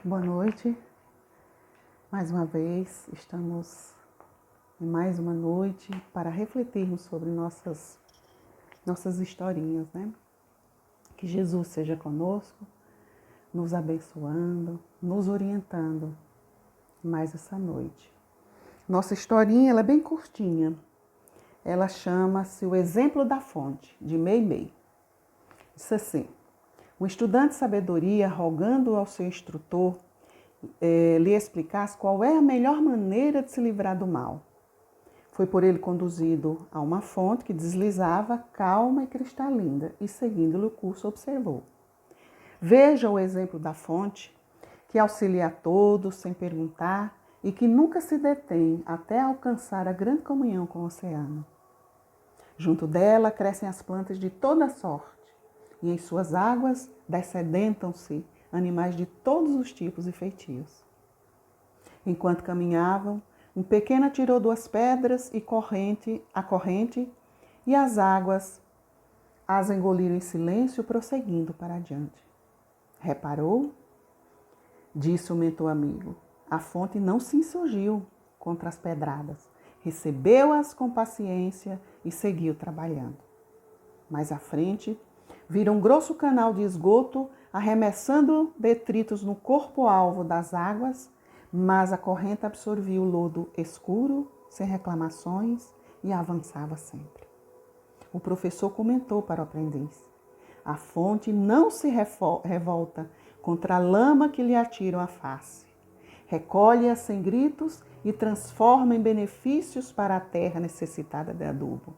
Boa noite. Mais uma vez, estamos em mais uma noite para refletirmos sobre nossas historinhas, né? Que Jesus seja conosco, nos abençoando, nos orientando mais essa noite. Nossa historinha ela é bem curtinha. Ela chama-se O Exemplo da Fonte, de Meimei. Diz assim: um estudante de sabedoria, rogando ao seu instrutor, lhe explicasse qual é a melhor maneira de se livrar do mal. Foi por ele conduzido a uma fonte que deslizava calma e cristalina e, seguindo-lhe o curso, observou: veja o exemplo da fonte, que auxilia a todos sem perguntar e que nunca se detém até alcançar a grande comunhão com o oceano. Junto dela crescem as plantas de toda sorte e em suas águas dessedentam-se animais de todos os tipos e feitios. Enquanto caminhavam, um pequeno atirou 2 pedras e a corrente e as águas as engoliram em silêncio, prosseguindo para adiante. Reparou? Disse o mentor amigo. A fonte não se insurgiu contra as pedradas. Recebeu-as com paciência e seguiu trabalhando. Mais à frente, viram um grosso canal de esgoto arremessando detritos no corpo-alvo das águas, mas a corrente absorvia o lodo escuro, sem reclamações, e avançava sempre. O professor comentou para o aprendiz: a fonte não se revolta contra a lama que lhe atiram à face. Recolhe-a sem gritos e transforma em benefícios para a terra necessitada de adubo.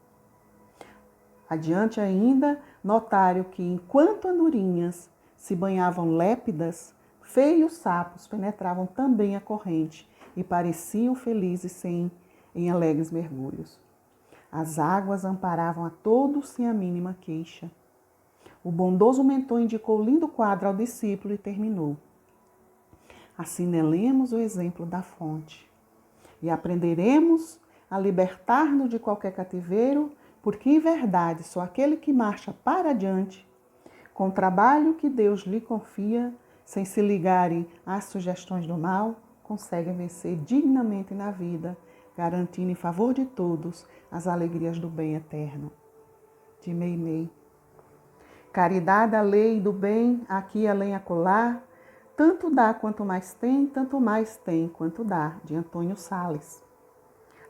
Adiante ainda, notaram que, enquanto andorinhas se banhavam lépidas, feios sapos penetravam também a corrente e pareciam felizes em alegres mergulhos. As águas amparavam a todos sem a mínima queixa. O bondoso mentor indicou o lindo quadro ao discípulo e terminou: assinelemos o exemplo da fonte e aprenderemos a libertar-nos de qualquer cativeiro, porque em verdade só aquele que marcha para adiante, com o trabalho que Deus lhe confia, sem se ligarem às sugestões do mal, consegue vencer dignamente na vida, garantindo em favor de todos as alegrias do bem eterno. De Meimei. Caridade, a lei do bem, aqui além acolá, tanto dá quanto mais tem, tanto mais tem quanto dá, de Antônio Sales.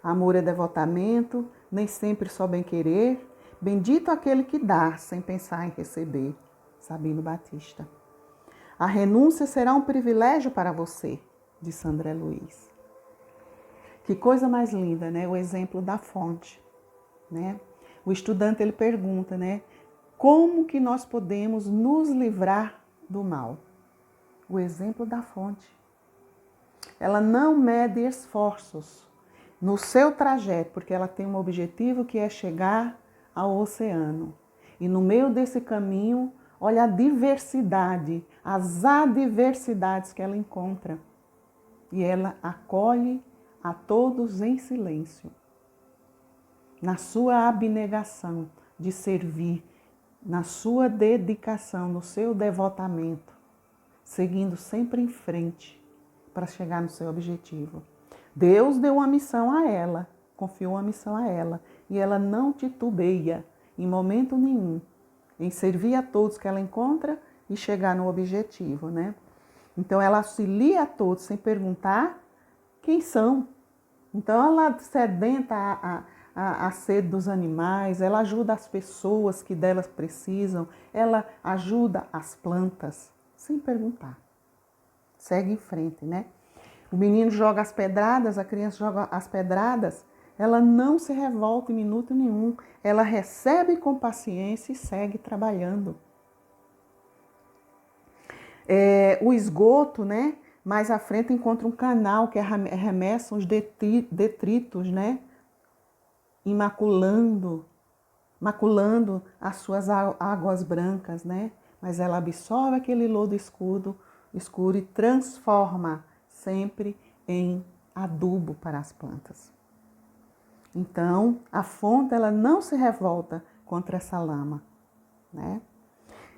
Amor é devotamento, nem sempre só bem querer, bendito aquele que dá sem pensar em receber. Sabino Batista. A renúncia será um privilégio para você, disse André Luiz. Que coisa mais linda, né? O exemplo da fonte, né? O estudante ele pergunta, né? Como que nós podemos nos livrar do mal? O exemplo da fonte. Ela não mede esforços no seu trajeto, porque ela tem um objetivo que é chegar ao oceano. E no meio desse caminho, olha a diversidade, as adversidades que ela encontra. E ela acolhe a todos em silêncio. Na sua abnegação de servir, na sua dedicação, no seu devotamento, seguindo sempre em frente para chegar no seu objetivo. Deus deu uma missão a ela, confiou uma missão a ela, e ela não titubeia em momento nenhum em servir a todos que ela encontra e chegar no objetivo, né? Então ela auxilia a todos sem perguntar quem são. Então ela sedenta a sede dos animais, ela ajuda as pessoas que delas precisam, ela ajuda as plantas sem perguntar. Segue em frente, né? O menino joga as pedradas, a criança joga as pedradas, ela não se revolta em minuto nenhum. Ela recebe com paciência e segue trabalhando. O esgoto, né? Mais à frente encontra um canal que arremessa os detritos, né? Maculando as suas águas brancas, né? Mas ela absorve aquele lodo escuro e transforma sempre em adubo para as plantas. Então, a fonte ela não se revolta contra essa lama, né?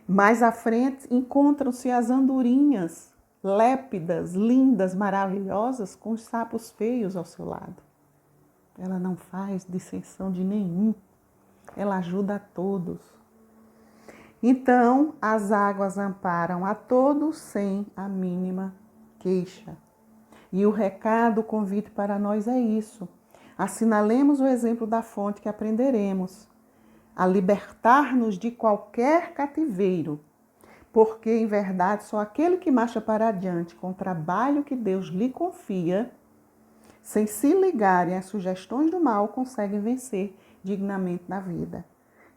Mais à frente encontram-se as andorinhas lépidas, lindas, maravilhosas, com os sapos feios ao seu lado. Ela não faz dissensão de nenhum. Ela ajuda a todos. Então, as águas amparam a todos sem a mínima queixa. E o recado, o convite para nós é isso. Assinalemos o exemplo da fonte que aprenderemos a libertar-nos de qualquer cativeiro, porque, em verdade, só aquele que marcha para adiante com o trabalho que Deus lhe confia, sem se ligarem às sugestões do mal, consegue vencer dignamente na vida,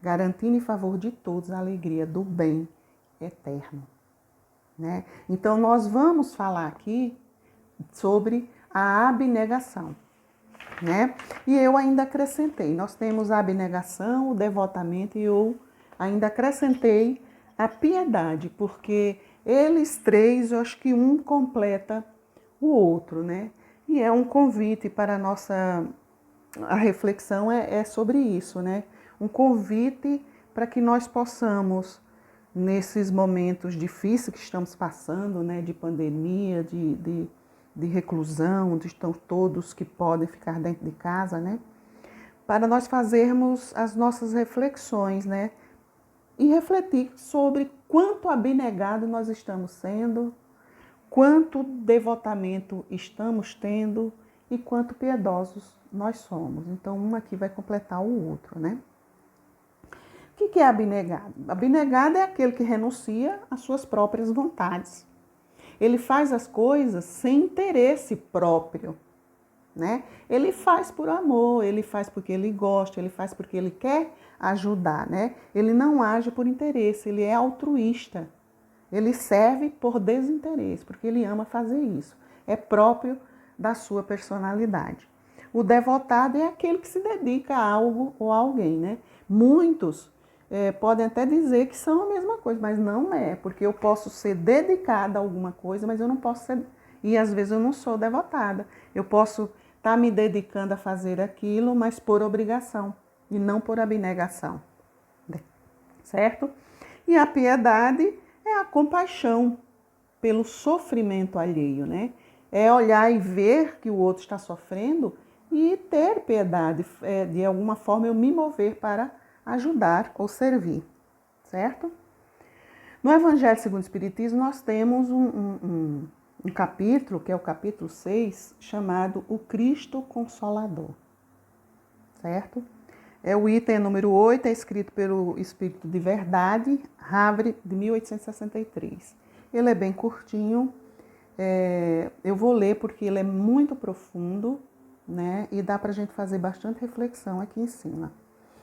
garantindo em favor de todos a alegria do bem eterno. Né? Então, nós vamos falar aqui sobre a abnegação. Né? E eu ainda acrescentei, nós temos a abnegação, o devotamento e eu ainda acrescentei a piedade, porque eles três, eu acho que um completa o outro, né? E é um convite para a reflexão é sobre isso, né? Um convite para que nós possamos, nesses momentos difíceis que estamos passando, né? De pandemia, de reclusão, onde estão todos que podem ficar dentro de casa, né? Para nós fazermos as nossas reflexões, né? E refletir sobre quanto abnegado nós estamos sendo, quanto devotamento estamos tendo e quanto piedosos nós somos. Então, um aqui vai completar o outro, né? O que é abnegado? Abnegado é aquele que renuncia às suas próprias vontades. Ele faz as coisas sem interesse próprio, né? Ele faz por amor, ele faz porque ele gosta, ele faz porque ele quer ajudar, né? Ele não age por interesse, ele é altruísta. Ele serve por desinteresse, porque ele ama fazer isso. É próprio da sua personalidade. O devotado é aquele que se dedica a algo ou a alguém, né? Muitos podem até dizer que são a mesma coisa, mas não é, porque eu posso ser dedicada a alguma coisa, mas eu não posso ser, e às vezes eu não sou devotada. Eu posso estar me dedicando a fazer aquilo, mas por obrigação e não por abnegação, certo? E a piedade é a compaixão pelo sofrimento alheio, né? É olhar e ver que o outro está sofrendo e ter piedade, de alguma forma eu me mover para ajudar ou servir, certo? No Evangelho segundo o Espiritismo, nós temos um capítulo, que é o capítulo 6, chamado O Cristo Consolador, certo? É o item número 8, é escrito pelo Espírito de Verdade, Havre, de 1863. Ele é bem curtinho, eu vou ler porque ele é muito profundo, né? E dá para a gente fazer bastante reflexão aqui em cima.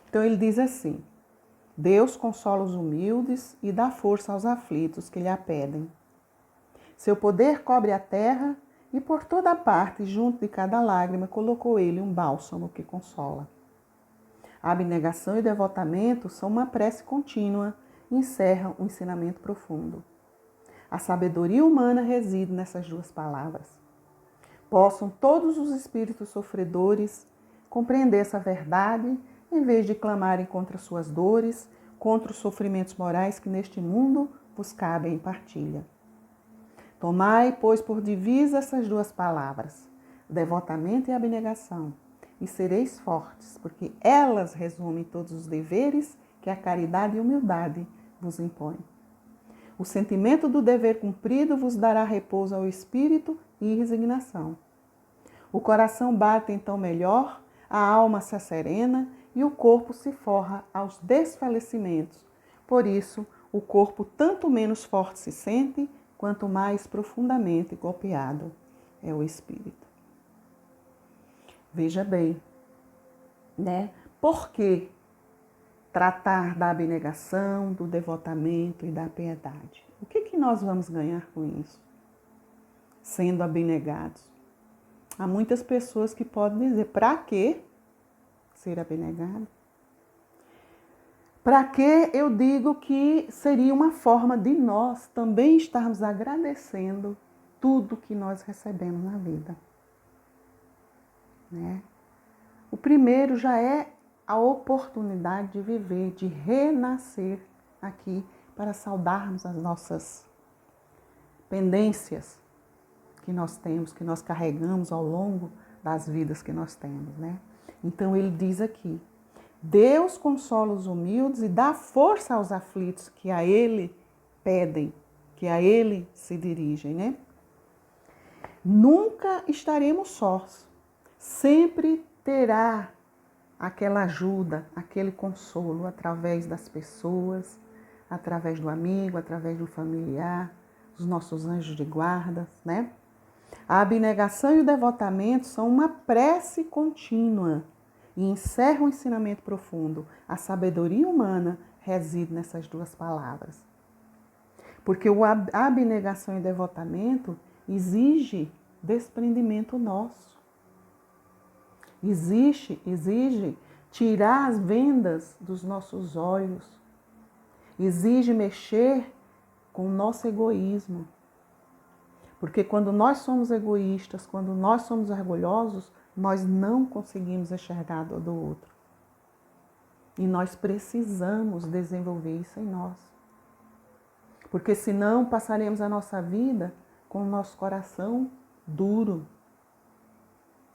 Então ele diz assim: Deus consola os humildes e dá força aos aflitos que lhe a pedem. Seu poder cobre a terra e por toda parte, junto de cada lágrima, colocou ele um bálsamo que consola. A abnegação e o devotamento são uma prece contínua e encerram um ensinamento profundo. A sabedoria humana reside nessas duas palavras. Possam todos os espíritos sofredores compreender essa verdade, em vez de clamarem contra suas dores, contra os sofrimentos morais que neste mundo vos cabem em partilha. Tomai, pois, por divisa essas duas palavras, devotamento e abnegação, e sereis fortes, porque elas resumem todos os deveres que a caridade e a humildade vos impõem. O sentimento do dever cumprido vos dará repouso ao espírito e resignação. O coração bate então melhor, a alma se asserena e o corpo se forra aos desfalecimentos. Por isso, o corpo tanto menos forte se sente, quanto mais profundamente golpeado é o espírito. Veja bem, né? Por que tratar da abnegação, do devotamento e da piedade? O que nós vamos ganhar com isso? Sendo abnegados. Há muitas pessoas que podem dizer, para que ser abnegado? Para que eu digo que seria uma forma de nós também estarmos agradecendo tudo que nós recebemos na vida, né? O primeiro já é a oportunidade de viver, de renascer aqui para saudarmos as nossas pendências que nós temos, que nós carregamos ao longo das vidas que nós temos, né? Então ele diz aqui: Deus consola os humildes e dá força aos aflitos que a ele pedem, que a ele se dirigem, né? Nunca estaremos sós. Sempre terá aquela ajuda, aquele consolo através das pessoas, através do amigo, através do familiar, dos nossos anjos de guarda, né? A abnegação e o devotamento são uma prece contínua e encerram um ensinamento profundo. A sabedoria humana reside nessas duas palavras. Porque a abnegação e devotamento exige desprendimento nosso. Exige tirar as vendas dos nossos olhos. Exige mexer com o nosso egoísmo. Porque quando nós somos egoístas, quando nós somos orgulhosos, nós não conseguimos enxergar a dor do outro. E nós precisamos desenvolver isso em nós. Porque senão passaremos a nossa vida com o nosso coração duro,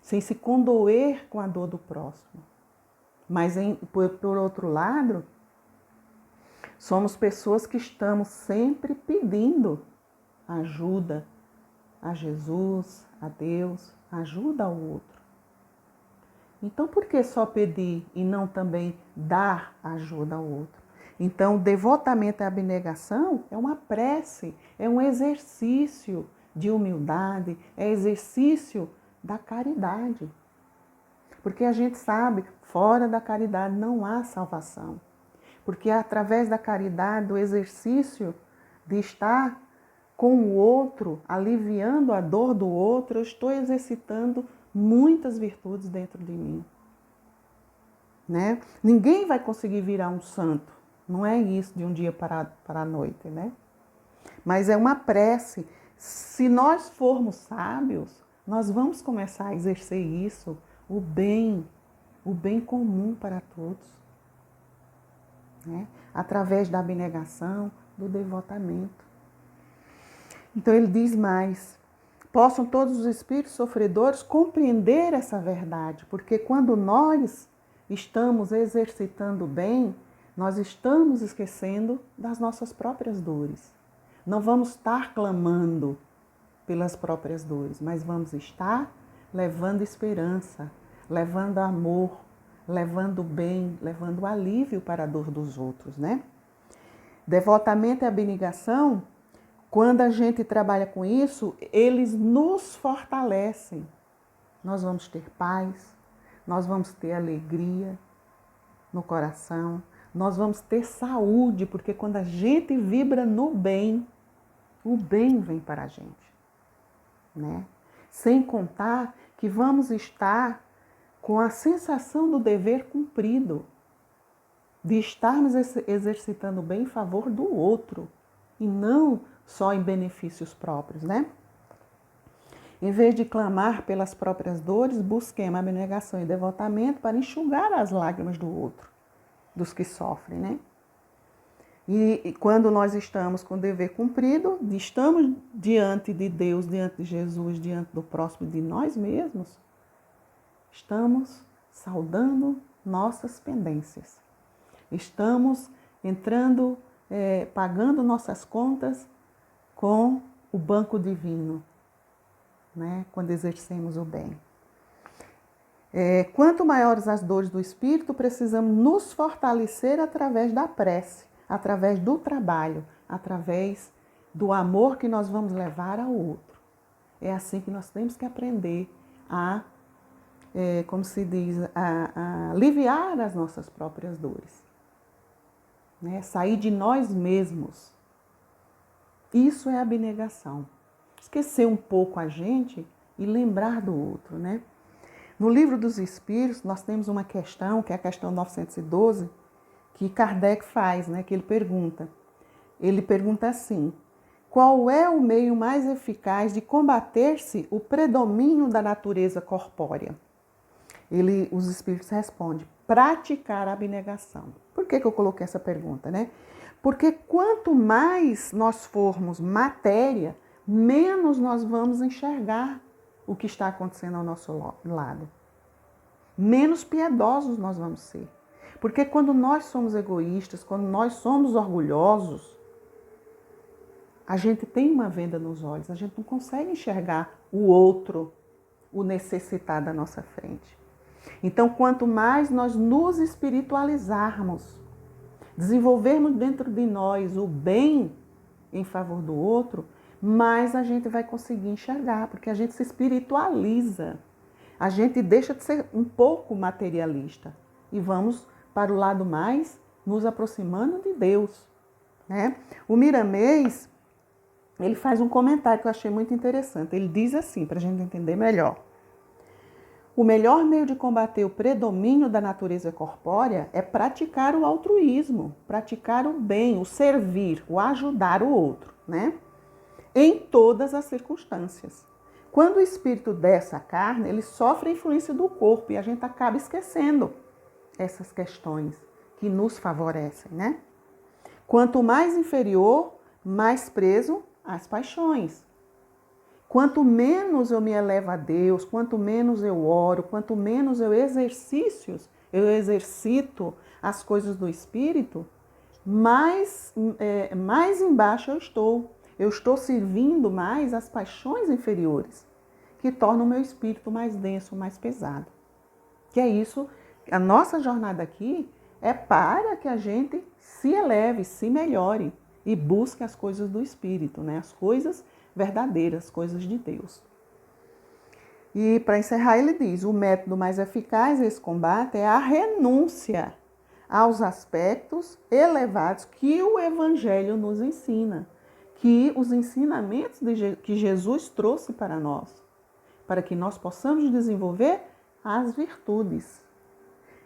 sem se condoer com a dor do próximo. Mas, por outro lado, somos pessoas que estamos sempre pedindo ajuda a Jesus, a Deus, ajuda ao outro. Então, por que só pedir e não também dar ajuda ao outro? Então, o devotamento e a abnegação é uma prece, é um exercício de humildade, é exercício da caridade. Porque a gente sabe, fora da caridade não há salvação. Porque é através da caridade, do exercício de estar com o outro, aliviando a dor do outro, eu estou exercitando muitas virtudes dentro de mim. Né? Ninguém vai conseguir virar um santo. Não é isso de um dia para a noite, né? Mas é uma prece. Se nós formos sábios, nós vamos começar a exercer isso, o bem comum para todos. Né? Através da abnegação, do devotamento. Então ele diz mais: possam todos os espíritos sofredores compreender essa verdade, porque quando nós estamos exercitando o bem, nós estamos esquecendo das nossas próprias dores. Não vamos estar clamando pelas próprias dores, mas vamos estar levando esperança, levando amor, levando bem, levando alívio para a dor dos outros, né? Devotamento e abnegação, quando a gente trabalha com isso, eles nos fortalecem. Nós vamos ter paz, nós vamos ter alegria no coração, nós vamos ter saúde, porque quando a gente vibra no bem, o bem vem para a gente, né? Sem contar que vamos estar com a sensação do dever cumprido, de estarmos exercitando o bem em favor do outro, e não só em benefícios próprios, né? Em vez de clamar pelas próprias dores, busquemos abnegação e devotamento para enxugar as lágrimas do outro, dos que sofrem, né? E quando nós estamos com o dever cumprido, estamos diante de Deus, diante de Jesus, diante do próximo, de nós mesmos, estamos saudando nossas pendências. Estamos entrando, pagando nossas contas com o banco divino, né? Quando exercemos o bem. Quanto maiores as dores do espírito, precisamos nos fortalecer através da prece, através do trabalho, através do amor que nós vamos levar ao outro. É assim que nós temos que aprender a, como se diz, a aliviar as nossas próprias dores. Né? Sair de nós mesmos. Isso é abnegação. Esquecer um pouco a gente e lembrar do outro, né? No Livro dos Espíritos, nós temos uma questão, que é a questão 912, que Kardec faz, né? Que ele pergunta. Ele pergunta assim: qual é o meio mais eficaz de combater-se o predomínio da natureza corpórea? Os Espíritos respondem: praticar a abnegação. Por que eu coloquei essa pergunta, né? Porque quanto mais nós formos matéria, menos nós vamos enxergar o que está acontecendo ao nosso lado. Menos piedosos nós vamos ser. Porque quando nós somos egoístas, quando nós somos orgulhosos, a gente tem uma venda nos olhos, a gente não consegue enxergar o outro, o necessitado à nossa frente. Então, quanto mais nós nos espiritualizarmos, desenvolvermos dentro de nós o bem em favor do outro, mais a gente vai conseguir enxergar, porque a gente se espiritualiza. A gente deixa de ser um pouco materialista e vamos para o lado mais nos aproximando de Deus, né? O Miramês, ele faz um comentário que eu achei muito interessante. Ele diz assim, para a gente entender melhor. O melhor meio de combater o predomínio da natureza corpórea é praticar o altruísmo, praticar o bem, o servir, o ajudar o outro, né? Em todas as circunstâncias. Quando o espírito desce à carne, ele sofre a influência do corpo e a gente acaba esquecendo essas questões que nos favorecem, né? Quanto mais inferior, mais preso às paixões. Quanto menos eu me elevo a Deus, quanto menos eu oro, quanto menos eu exercito as coisas do Espírito, mais embaixo eu estou. Eu estou servindo mais as paixões inferiores, que tornam o meu espírito mais denso, mais pesado. Que é isso, a nossa jornada aqui é para que a gente se eleve, se melhore e busque as coisas do Espírito, né? As coisas verdadeiras, coisas de Deus. E para encerrar, ele diz: o método mais eficaz desse combate é a renúncia aos aspectos elevados que o Evangelho nos ensina, que os ensinamentos que Jesus trouxe para nós, para que nós possamos desenvolver as virtudes.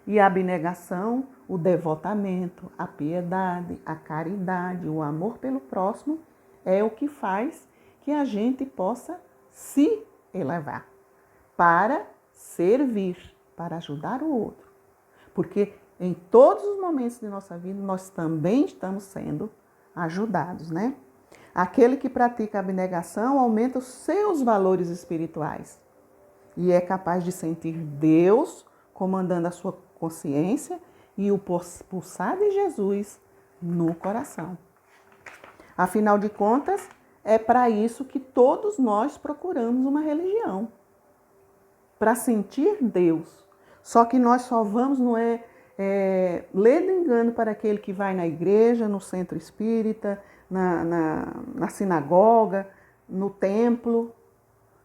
E a abnegação, o devotamento, a piedade, a caridade, o amor pelo próximo é o que faz que a gente possa se elevar para servir, para ajudar o outro. Porque em todos os momentos de nossa vida nós também estamos sendo ajudados, né? Aquele que pratica a abnegação aumenta os seus valores espirituais e é capaz de sentir Deus comandando a sua consciência e o pulsar de Jesus no coração. Afinal de contas, é para isso que todos nós procuramos uma religião, para sentir Deus. Só que nós só vamos, lendo engano para aquele que vai na igreja, no centro espírita, na sinagoga, no templo,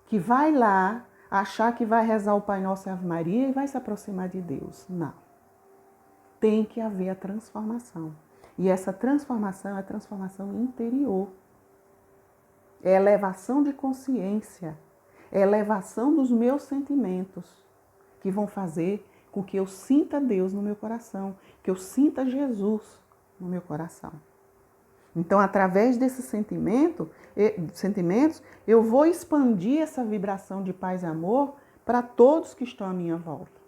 que vai lá achar que vai rezar o Pai Nosso e Ave Maria e vai se aproximar de Deus. Não. Tem que haver a transformação. E essa transformação é a transformação interior. É elevação de consciência. É elevação dos meus sentimentos que vão fazer com que eu sinta Deus no meu coração, que eu sinta Jesus no meu coração. Então, através desses sentimentos, eu vou expandir essa vibração de paz e amor para todos que estão à minha volta.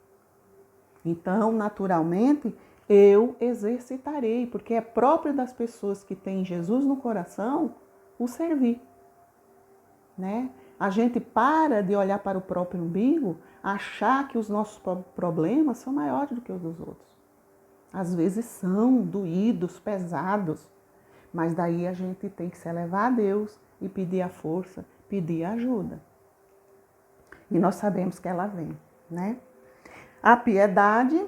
Então, naturalmente, eu exercitarei, porque é próprio das pessoas que têm Jesus no coração o servir, né? A gente para de olhar para o próprio umbigo, achar que os nossos problemas são maiores do que os dos outros. Às vezes são doídos, pesados, mas daí a gente tem que se elevar a Deus e pedir a força, pedir a ajuda. E nós sabemos que ela vem, né? A piedade,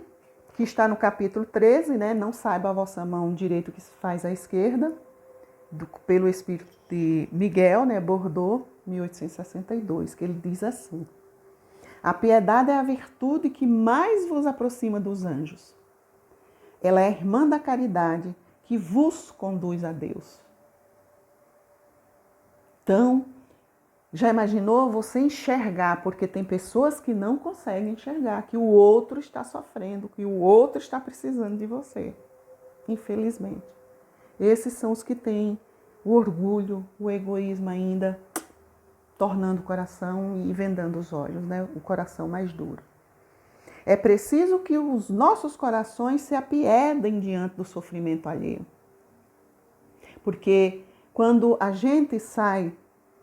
que está no capítulo 13, né? Não saiba a vossa mão direito o que se faz à esquerda, pelo espírito de Miguel, né? Bordeaux, 1862, que ele diz assim: a piedade é a virtude que mais vos aproxima dos anjos. Ela é a irmã da caridade que vos conduz a Deus. Então, já imaginou você enxergar, porque tem pessoas que não conseguem enxergar, que o outro está sofrendo, que o outro está precisando de você. Infelizmente. Esses são os que têm o orgulho, o egoísmo ainda, tornando o coração e vendando os olhos, né? O coração mais duro. É preciso que os nossos corações se apiedem diante do sofrimento alheio. Porque quando a gente sai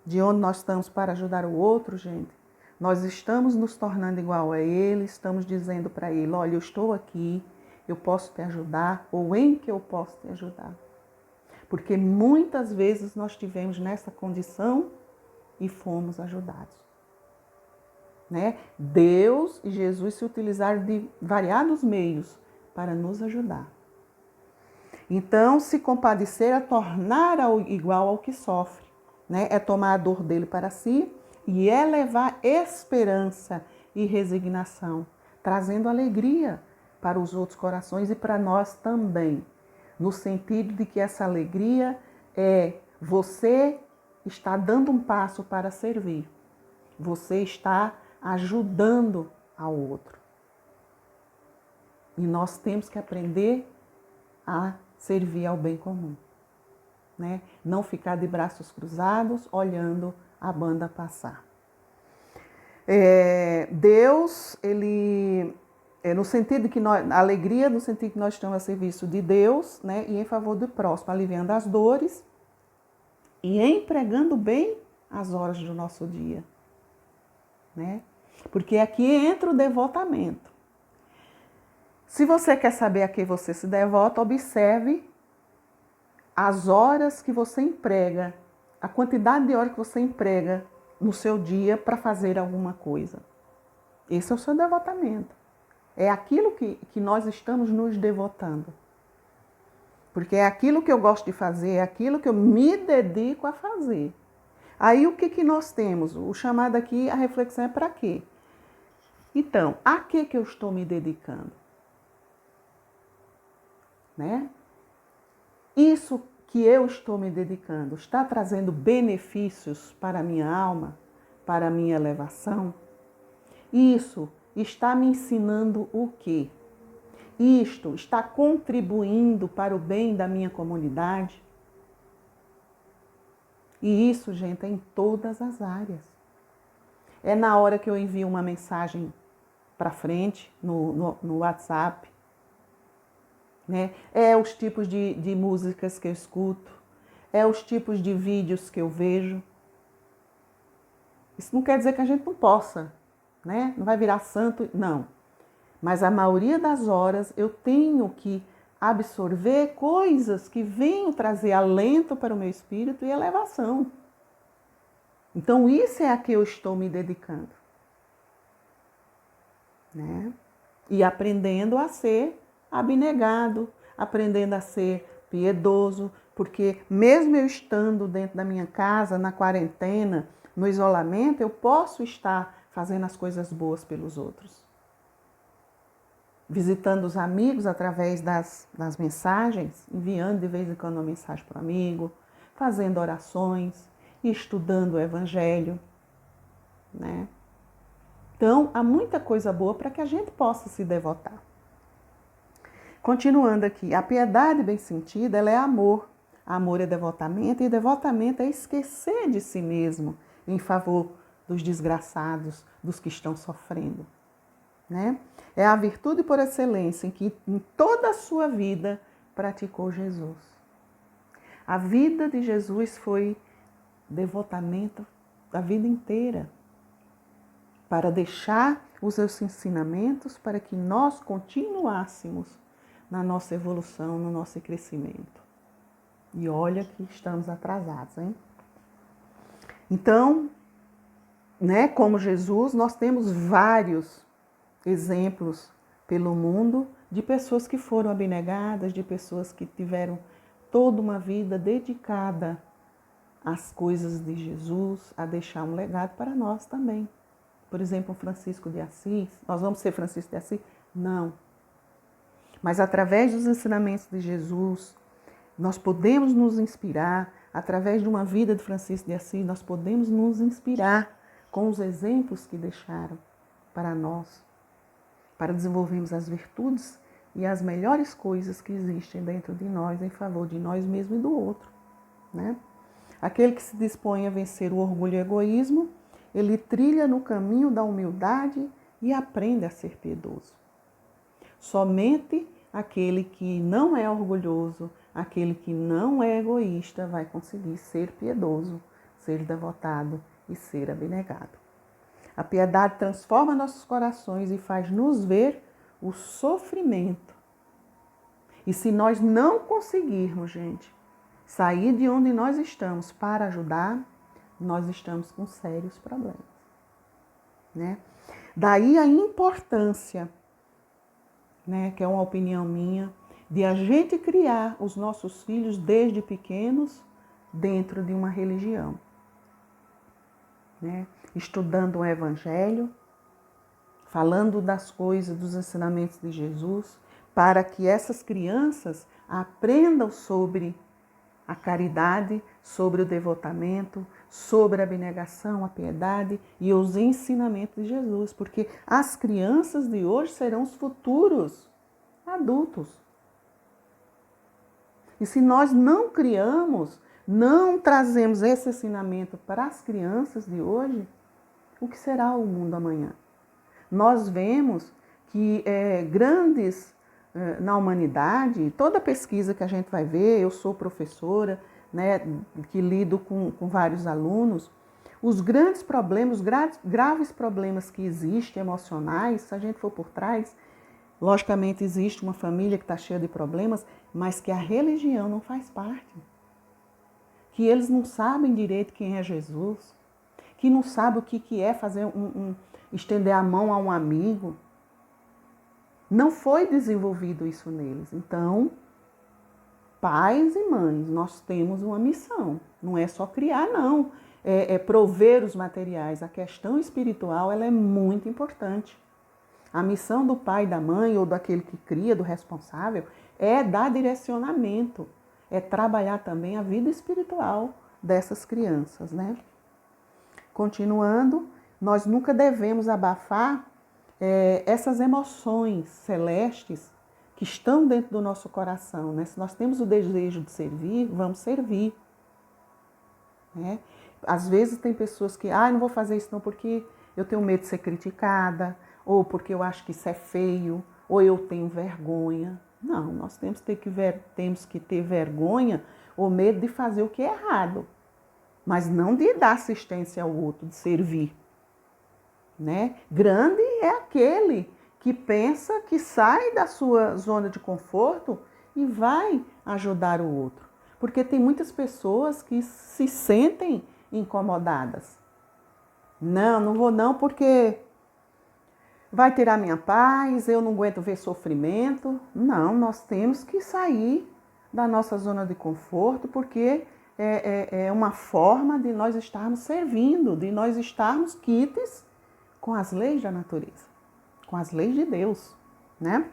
de onde nós estamos para ajudar o outro, gente, nós estamos nos tornando igual a ele, estamos dizendo para ele, olha, eu estou aqui, eu posso te ajudar, ou em que eu posso te ajudar. Porque muitas vezes nós estivemos nessa condição e fomos ajudados. Né? Deus e Jesus se utilizaram de variados meios para nos ajudar. Então, se compadecer é tornar igual ao que sofre, né? É tomar a dor dele para si e é levar esperança e resignação, trazendo alegria para os outros corações e para nós também, no sentido de que essa alegria é você está dando um passo para servir, você está ajudando ao outro. E nós temos que aprender a servir ao bem comum, né? Não ficar de braços cruzados olhando a banda passar. Deus, ele no sentido que nós, a alegria no sentido que nós estamos a serviço de Deus, né? E em favor do próximo, aliviando as dores e empregando bem as horas do nosso dia, né? Porque aqui entra o devotamento. Se você quer saber a que você se devota, observe as horas que você emprega, a quantidade de horas que você emprega no seu dia para fazer alguma coisa. Esse é o seu devotamento. É aquilo que nós estamos nos devotando. Porque é aquilo que eu gosto de fazer, é aquilo que eu me dedico a fazer. Aí o que nós temos? O chamado aqui, a reflexão é para quê? Então, a que eu estou me dedicando? Né? Isso que eu estou me dedicando está trazendo benefícios para a minha alma, para a minha elevação? Isso está me ensinando o quê? Isto está contribuindo para o bem da minha comunidade? E isso, gente, é em todas as áreas. É na hora que eu envio uma mensagem para frente no WhatsApp, né? É os tipos de músicas que eu escuto, é os tipos de vídeos que eu vejo. Isso não quer dizer que a gente não possa, né? Não vai virar santo, não. Mas a maioria das horas eu tenho que absorver coisas que venham trazer alento para o meu espírito e elevação. Então isso é a que eu estou me dedicando, né? E aprendendo a ser abnegado, aprendendo a ser piedoso, porque mesmo eu estando dentro da minha casa, na quarentena, no isolamento, eu posso estar fazendo as coisas boas pelos outros. Visitando os amigos através das mensagens, enviando de vez em quando uma mensagem para o amigo, fazendo orações, estudando o Evangelho, né? Então, há muita coisa boa para que a gente possa se devotar. Continuando aqui, a piedade bem sentida, ela é amor. Amor é devotamento e devotamento é esquecer de si mesmo em favor dos desgraçados, dos que estão sofrendo, né? É a virtude por excelência em que em toda a sua vida praticou Jesus. A vida de Jesus foi devotamento a vida inteira, para deixar os seus ensinamentos para que nós continuássemos na nossa evolução, no nosso crescimento. E olha que estamos atrasados, hein? Então, né, como Jesus, nós temos vários exemplos pelo mundo de pessoas que foram abnegadas, de pessoas que tiveram toda uma vida dedicada às coisas de Jesus, a deixar um legado para nós também. Por exemplo, Francisco de Assis. Nós vamos ser Francisco de Assis? Não. Mas através dos ensinamentos de Jesus, nós podemos nos inspirar, através de uma vida de Francisco de Assis, nós podemos nos inspirar com os exemplos que deixaram para nós, para desenvolvermos as virtudes e as melhores coisas que existem dentro de nós, em favor de nós mesmos e do outro, né? Aquele que se dispõe a vencer o orgulho e o egoísmo, ele trilha no caminho da humildade e aprende a ser piedoso. Somente aquele que não é orgulhoso, aquele que não é egoísta, vai conseguir ser piedoso, ser devotado e ser abnegado. A piedade transforma nossos corações e faz nos ver o sofrimento. E se nós não conseguirmos, gente, sair de onde nós estamos para ajudar, nós estamos com sérios problemas, né? Daí a importância, né, que é uma opinião minha, de a gente criar os nossos filhos desde pequenos dentro de uma religião, né? Estudando o Evangelho, falando das coisas, dos ensinamentos de Jesus, para que essas crianças aprendam sobre a caridade, sobre o devotamento, sobre a abnegação, a piedade e os ensinamentos de Jesus, porque as crianças de hoje serão os futuros adultos. E se nós não criamos, não trazemos esse ensinamento para as crianças de hoje, o que será o mundo amanhã? Nós vemos que grandes na humanidade, toda pesquisa que a gente vai ver, eu sou professora, né, que lido com vários alunos, os grandes problemas, os graves problemas que existem, emocionais, se a gente for por trás, logicamente existe uma família que está cheia de problemas, mas que a religião não faz parte. Que eles não sabem direito quem é Jesus, que não sabem o que é fazer estender a mão a um amigo. Não foi desenvolvido isso neles. Então, pais e mães, nós temos uma missão. Não é só criar, não. É prover os materiais. A questão espiritual, ela é muito importante. A missão do pai, da mãe ou daquele que cria, do responsável, é dar direcionamento. É trabalhar também a vida espiritual dessas crianças, né? Continuando, nós nunca devemos abafar essas emoções celestes que estão dentro do nosso coração, né? Se nós temos o desejo de servir, vamos servir, né? Às vezes tem pessoas que, não vou fazer isso não porque eu tenho medo de ser criticada, ou porque eu acho que isso é feio, ou eu tenho vergonha. Não, nós temos que ter vergonha ou medo de fazer o que é errado, mas não de dar assistência ao outro, de servir, né? Grande é aquele que pensa que sai da sua zona de conforto e vai ajudar o outro. Porque tem muitas pessoas que se sentem incomodadas. Não vou não porque vai tirar minha paz, eu não aguento ver sofrimento. Não, nós temos que sair da nossa zona de conforto porque é uma forma de nós estarmos servindo, de nós estarmos quites com as leis da natureza, com as leis de Deus, né?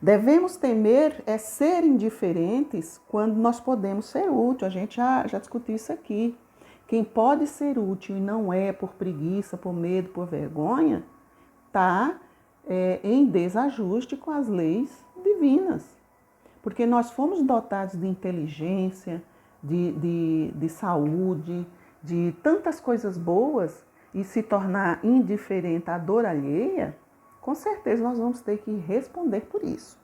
Devemos temer ser indiferentes quando nós podemos ser úteis. A gente já discutiu isso aqui. Quem pode ser útil e não é por preguiça, por medo, por vergonha, está em desajuste com as leis divinas. Porque nós fomos dotados de inteligência, de saúde, de tantas coisas boas, e se tornar indiferente à dor alheia, com certeza nós vamos ter que responder por isso.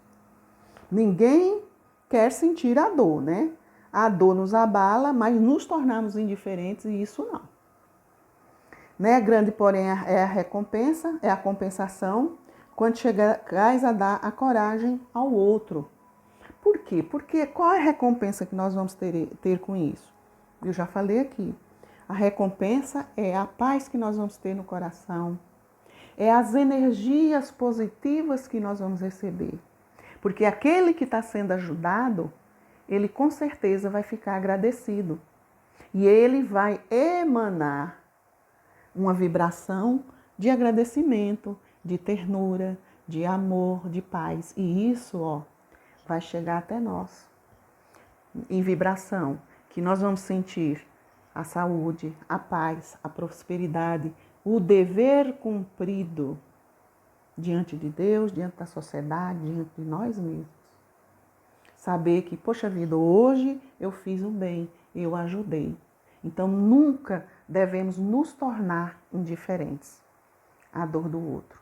Ninguém quer sentir a dor, né? A dor nos abala, mas nos tornarmos indiferentes, e isso não. Né? Grande, porém, é a recompensa, é a compensação, quando chegais a dar a coragem ao outro. Por quê? Porque qual é a recompensa que nós vamos ter com isso? Eu já falei aqui. A recompensa é a paz que nós vamos ter no coração, é as energias positivas que nós vamos receber. Porque aquele que está sendo ajudado, ele com certeza vai ficar agradecido. E ele vai emanar uma vibração de agradecimento, de ternura, de amor, de paz. E isso, vai chegar até nós. Em vibração, que nós vamos sentir a saúde, a paz, a prosperidade, o dever cumprido diante de Deus, diante da sociedade, diante de nós mesmos. Saber que, poxa vida, hoje eu fiz o bem, eu ajudei. Então, nunca devemos nos tornar indiferentes à dor do outro,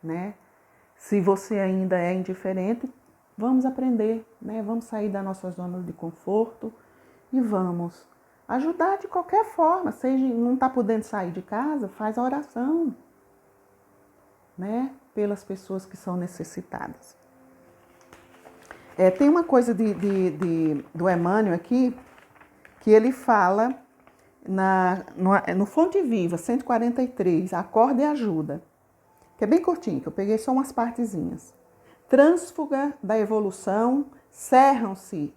né? Se você ainda é indiferente, vamos aprender, né? Vamos sair da nossa zona de conforto e vamos ajudar de qualquer forma. Seja não está podendo sair de casa, faz a oração, né? Pelas pessoas que são necessitadas. Tem uma coisa do Emmanuel aqui, que ele fala no Fonte Viva, 143, Acorda e Ajuda, que é bem curtinho, que eu peguei só umas partezinhas. Trânsfuga da evolução, cerram-se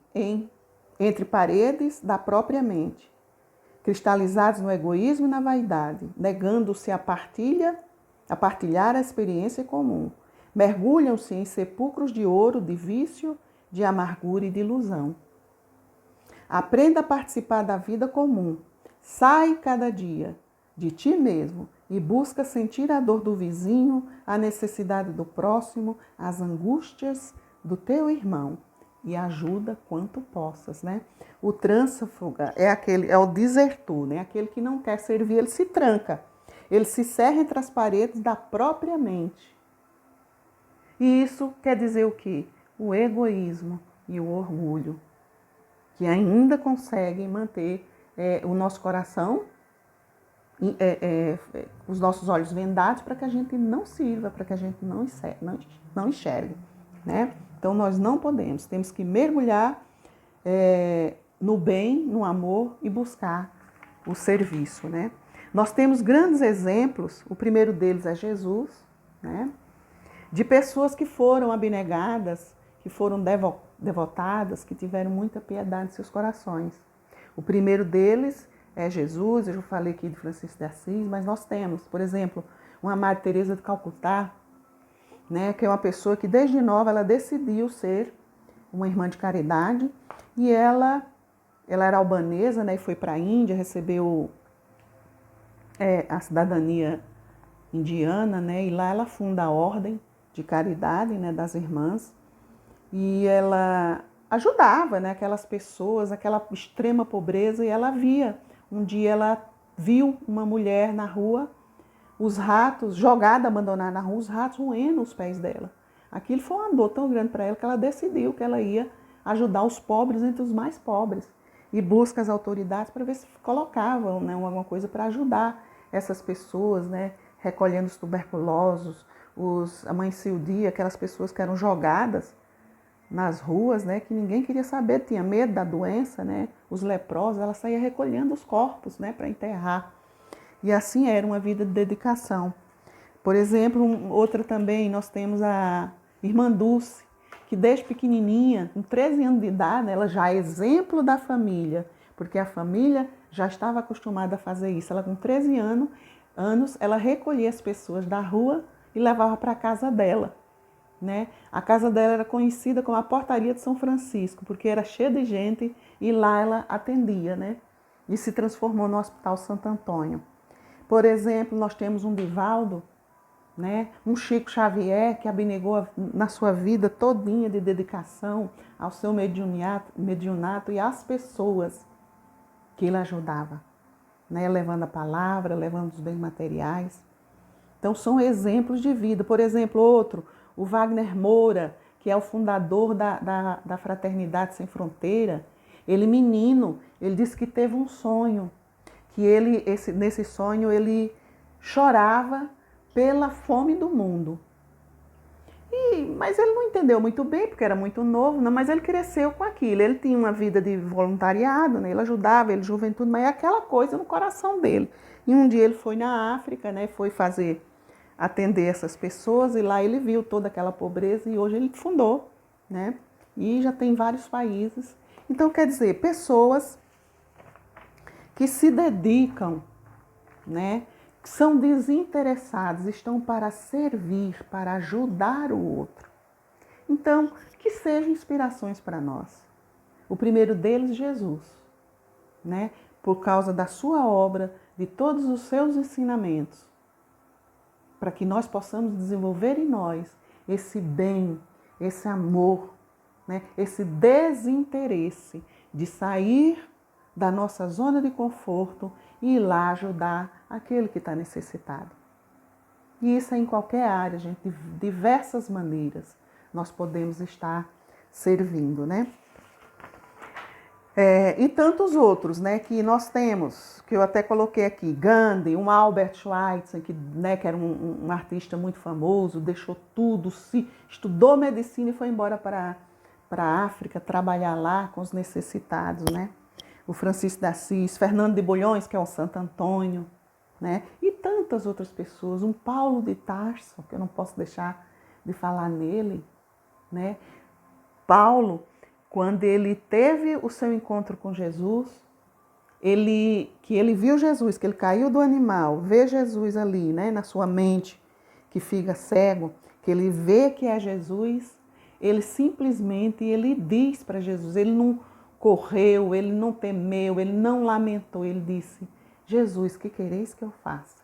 entre paredes da própria mente, cristalizados no egoísmo e na vaidade, negando-se a partilhar a experiência comum. Mergulham-se em sepulcros de ouro, de vício, de amargura e de ilusão. Aprenda a participar da vida comum. Sai cada dia de ti mesmo e busca sentir a dor do vizinho, a necessidade do próximo, as angústias do teu irmão e ajuda quanto possas, né? O trânsfuga é o desertor, né? Aquele que não quer servir, ele se tranca. Ele se cerra entre as paredes da própria mente. E isso quer dizer o quê? O egoísmo e o orgulho, que ainda conseguem manter o nosso coração, os nossos olhos vendados para que a gente não sirva, para que a gente não enxergue, né? Então nós não podemos, temos que mergulhar no bem, no amor e buscar o serviço, né? Nós temos grandes exemplos, o primeiro deles é Jesus, né? De pessoas que foram abnegadas, que foram devotadas, que tiveram muita piedade em seus corações. O primeiro deles é Jesus, eu já falei aqui de Francisco de Assis, mas nós temos, por exemplo, uma Madre Teresa de Calcutá, né, que é uma pessoa que desde nova ela decidiu ser uma irmã de caridade, e ela era albanesa, né, e foi para a Índia, recebeu a cidadania indiana, né, e lá ela funda a ordem de caridade, né, das irmãs, e ela ajudava, né, aquelas pessoas, aquela extrema pobreza, e ela via, um dia ela viu uma mulher na rua, os ratos, jogada, abandonada na rua, os ratos roendo os pés dela. Aquilo foi uma dor tão grande para ela que ela decidiu que ela ia ajudar os pobres entre os mais pobres, e busca as autoridades para ver se colocavam, né, alguma coisa para ajudar essas pessoas, né, recolhendo os tuberculosos, amanhecia o dia, aquelas pessoas que eram jogadas nas ruas, né, que ninguém queria saber, tinha medo da doença, né, os leprosos, ela saía recolhendo os corpos, né, para enterrar. E assim era uma vida de dedicação. Por exemplo, outra também, nós temos a irmã Dulce, que desde pequenininha, com 13 anos de idade, ela já é exemplo da família, porque a família já estava acostumada a fazer isso. Ela com 13 anos, ela recolhia as pessoas da rua e levava para a casa dela, né? A casa dela era conhecida como a Portaria de São Francisco, porque era cheia de gente e lá ela atendia, né? E se transformou no Hospital Santo Antônio. Por exemplo, nós temos um Divaldo, né? Um Chico Xavier, que abnegou na sua vida todinha de dedicação ao seu mediunato e às pessoas que ele ajudava, né? Levando a palavra, levando os bens materiais. Então, são exemplos de vida. Por exemplo, outro, o Wagner Moura, que é o fundador da Fraternidade Sem Fronteira. Ele, menino, ele disse que teve um sonho, que nesse sonho ele chorava pela fome do mundo. Mas ele não entendeu muito bem, porque era muito novo, né? Mas ele cresceu com aquilo. Ele tinha uma vida de voluntariado, né? Ele ajudava, ele juventude, mas é aquela coisa no coração dele. E um dia ele foi na África, né? Foi atender essas pessoas, e lá ele viu toda aquela pobreza, e hoje ele fundou, né? E já tem vários países. Então, quer dizer, pessoas que se dedicam, né? Que são desinteressados, estão para servir, para ajudar o outro. Então, que sejam inspirações para nós. O primeiro deles, Jesus, né? Por causa da sua obra, de todos os seus ensinamentos, para que nós possamos desenvolver em nós esse bem, esse amor, né? Esse desinteresse de sair da nossa zona de conforto e ir lá ajudar aquele que está necessitado. E isso é em qualquer área, gente, de diversas maneiras nós podemos estar servindo, né? E tantos outros, né, que nós temos, que eu até coloquei aqui, Gandhi, um Albert Schweitzer, que era um artista muito famoso, deixou tudo, estudou medicina e foi embora para a África trabalhar lá com os necessitados, né? O Francisco de Assis, Fernando de Bulhões, que é o Santo Antônio, né? E tantas outras pessoas, um Paulo de Tarso, que eu não posso deixar de falar nele, né? Paulo, quando ele teve o seu encontro com Jesus, que ele viu Jesus, que ele caiu do animal, vê Jesus ali, né, na sua mente, que fica cego, que ele vê que é Jesus, ele simplesmente ele diz para Jesus, ele não correu, ele não temeu, ele não lamentou, ele disse: Jesus, que quereis que eu faça?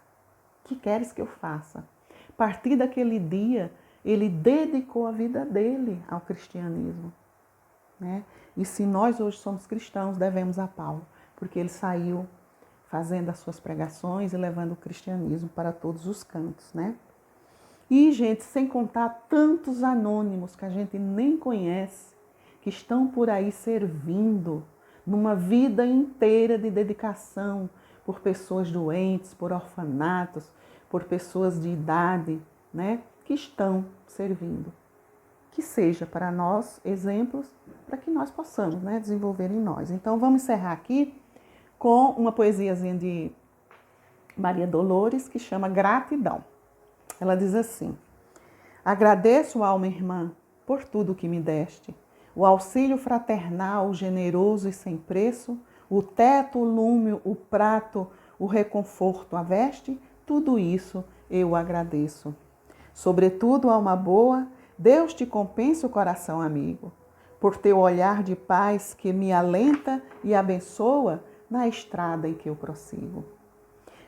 Que queres que eu faça? A partir daquele dia, ele dedicou a vida dele ao cristianismo, né? E se nós hoje somos cristãos, devemos a Paulo, porque ele saiu fazendo as suas pregações e levando o cristianismo para todos os cantos, né? E, gente, sem contar tantos anônimos que a gente nem conhece, que estão por aí servindo numa vida inteira de dedicação por pessoas doentes, por orfanatos, por pessoas de idade, né? Que estão servindo. Que seja para nós exemplos para que nós possamos, né, desenvolver em nós. Então vamos encerrar aqui com uma poesiazinha de Maria Dolores que chama Gratidão. Ela diz assim: agradeço, alma irmã, por tudo que me deste, o auxílio fraternal, generoso e sem preço, o teto, o lume, o prato, o reconforto, a veste, tudo isso eu agradeço. Sobretudo, alma boa, Deus te compense o coração amigo, por teu olhar de paz que me alenta e abençoa na estrada em que eu prossigo.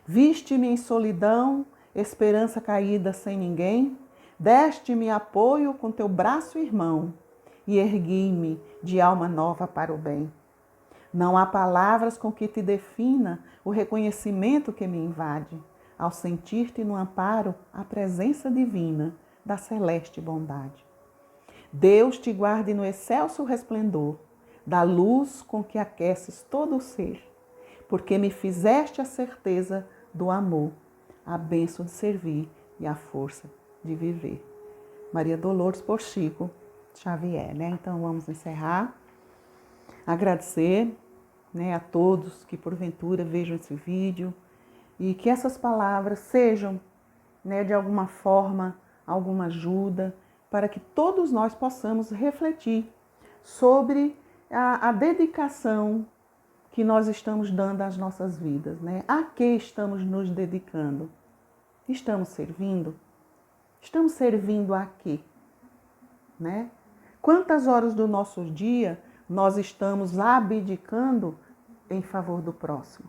Viste-me em solidão, esperança caída sem ninguém, deste-me apoio com teu braço irmão e ergui-me de alma nova para o bem. Não há palavras com que te defina o reconhecimento que me invade, ao sentir-te no amparo a presença divina da celeste bondade. Deus te guarde no excelso resplendor da luz com que aqueces todo o ser, porque me fizeste a certeza do amor, a bênção de servir e a força de viver. Maria Dolores por Chico Xavier, né? Então vamos encerrar. Agradecer, né, a todos que porventura vejam esse vídeo e que essas palavras sejam, né, de alguma forma, alguma ajuda para que todos nós possamos refletir sobre a dedicação que nós estamos dando às nossas vidas, né? A que estamos nos dedicando? Estamos servindo? Estamos servindo a quê? Né? Quantas horas do nosso dia nós estamos abdicando em favor do próximo?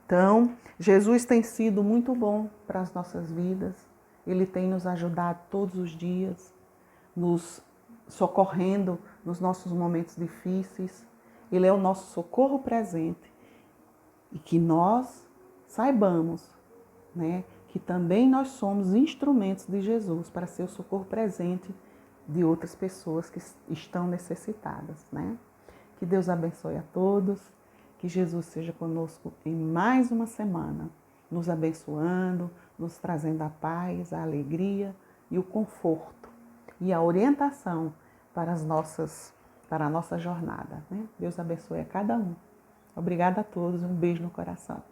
Então, Jesus tem sido muito bom para as nossas vidas. Ele tem nos ajudado todos os dias, nos socorrendo nos nossos momentos difíceis. Ele é o nosso socorro presente. E que nós saibamos, né, que também nós somos instrumentos de Jesus para ser o socorro presente de outras pessoas que estão necessitadas, né? Que Deus abençoe a todos, que Jesus seja conosco em mais uma semana, nos abençoando, nos trazendo a paz, a alegria e o conforto e a orientação para a nossa jornada, né? Deus abençoe a cada um. Obrigada a todos, um beijo no coração.